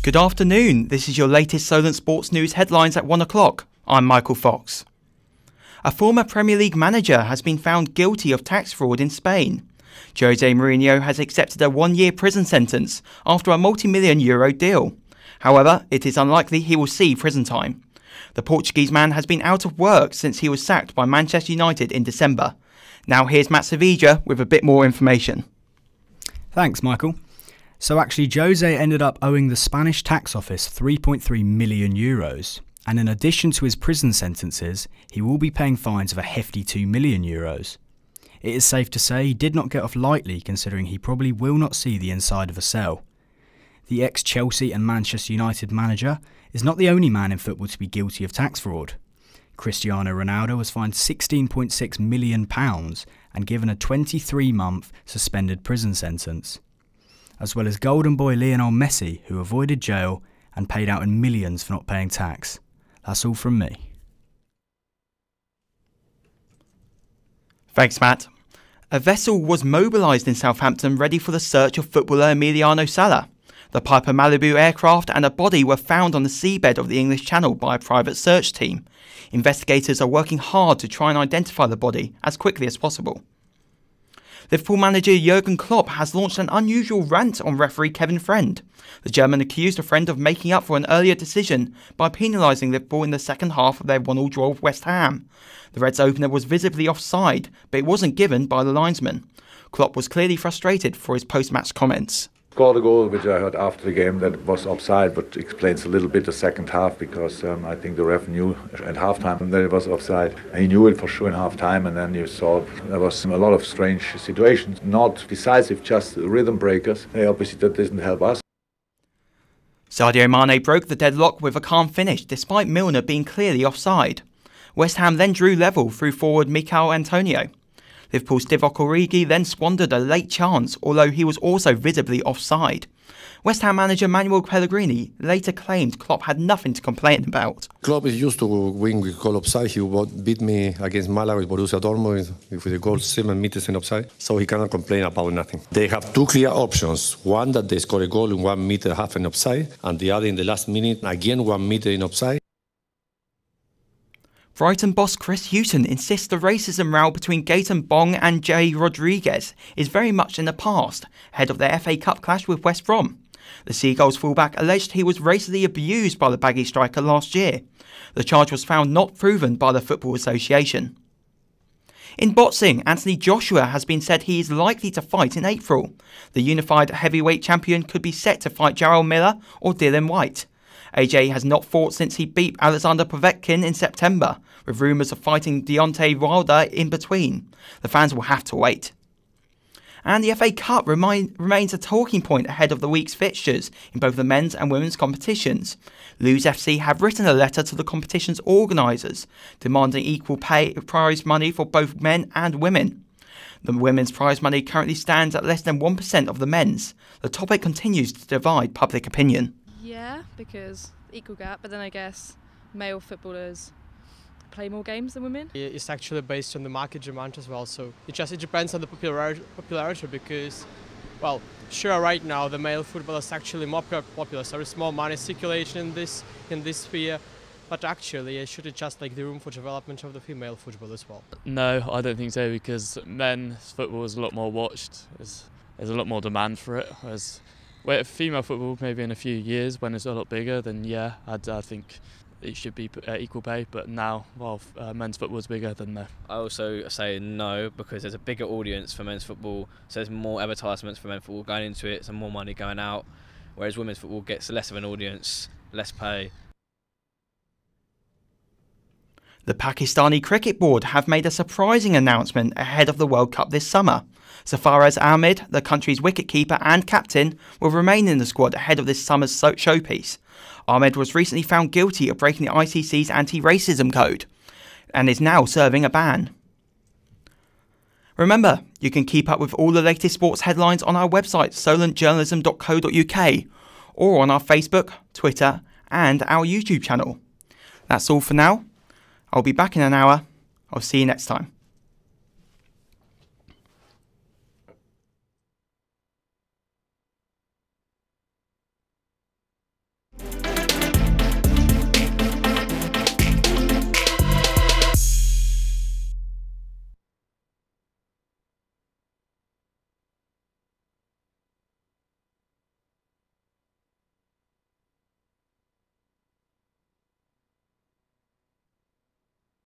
Good afternoon, this is your latest Solent Sports News headlines at 1 o'clock. I'm Michael Fox. A former Premier League manager has been found guilty of tax fraud in Spain. Jose Mourinho has accepted a one-year prison sentence after a multi-million euro deal. However, it is unlikely he will see prison time. The Portuguese man has been out of work since he was sacked by Manchester United in December. Now here's Matt Savija with a bit more information. Thanks, Michael. So actually, Jose ended up owing the Spanish tax office 3.3 million euros. And in addition to his prison sentences, he will be paying fines of a hefty 2 million euros. It is safe to say he did not get off lightly, considering he probably will not see the inside of a cell. The ex-Chelsea and Manchester United manager is not the only man in football to be guilty of tax fraud. Cristiano Ronaldo was fined £16.6 million and given a 23-month suspended prison sentence, as well as Golden Boy Lionel Messi, who avoided jail and paid out in millions for not paying tax. That's all from me. Thanks, Matt. A vessel was mobilised in Southampton ready for the search of footballer Emiliano Sala. The Piper Malibu aircraft and a body were found on the seabed of the English Channel by a private search team. Investigators are working hard to try and identify the body as quickly as possible. Liverpool manager Jurgen Klopp has launched an unusual rant on referee Kevin Friend. The German accused a friend of making up for an earlier decision by penalising Liverpool in the second half of their 1-1 draw with West Ham. The Reds' opener was visibly offside, but it wasn't given by the linesman. Klopp was clearly frustrated for his post-match comments. Scored a goal which I heard after the game that was offside, but explains a little bit the second half, because I think the ref knew at halftime that it was offside. He knew it for sure in halftime, and then you saw there was a lot of strange situations, not decisive, just rhythm breakers. Obviously that doesn't help us. Sadio Mane broke the deadlock with a calm finish despite Milner being clearly offside. West Ham then drew level through forward Mikel Antonio. Liverpool's Divock Origi then squandered a late chance, although he was also visibly offside. West Ham manager Manuel Pellegrini later claimed Klopp had nothing to complain about. Klopp is used to win with goal offside. He beat me against Malaga with Borussia Dortmund with a goal 7 meters in offside, so he cannot complain about nothing. They have two clear options. One, that they score a goal in 1 meter half in offside, and the other in the last minute, again 1 meter in offside. Brighton boss Chris Hughton insists the racism row between Gaetan Bong and Jay Rodriguez is very much in the past, ahead of their FA Cup clash with West Brom. The Seagulls fullback alleged he was racially abused by the Baggy striker last year. The charge was found not proven by the Football Association. In boxing, Anthony Joshua has been said he is likely to fight in April. The unified heavyweight champion could be set to fight Jarrell Miller or Dylan White. AJ has not fought since he beat Alexander Povetkin in September, with rumours of fighting Deontay Wilder in between. The fans will have to wait. And the FA Cup remains a talking point ahead of the week's fixtures in both the men's and women's competitions. Lewes FC have written a letter to the competition's organisers, demanding equal prize money for both men and women. The women's prize money currently stands at less than 1% of the men's. The topic continues to divide public opinion. Yeah, because equal gap, but then I guess male footballers play more games than women. It's actually based on the market demand as well, so it depends on the popularity, because, well, sure, right now the male football is actually more popular, so there's more money circulation in this sphere, but actually it should just like the room for development of the female football as well. No, I don't think so, because men's football is a lot more watched. There's a lot more demand for it, whereas female football, maybe in a few years when it's a lot bigger, then yeah, I think it should be equal pay. But now, while men's football is bigger, then no. I also say no, because there's a bigger audience for men's football, so there's more advertisements for men's football going into it, so more money going out, whereas women's football gets less of an audience, less pay. The Pakistani Cricket Board have made a surprising announcement ahead of the World Cup this summer. Safaraz Ahmed, the country's wicketkeeper and captain, will remain in the squad ahead of this summer's showpiece. Ahmed was recently found guilty of breaking the ICC's anti-racism code and is now serving a ban. Remember, you can keep up with all the latest sports headlines on our website solentjournalism.co.uk or on our Facebook, Twitter and our YouTube channel. That's all for now. I'll be back in an hour. I'll see you next time.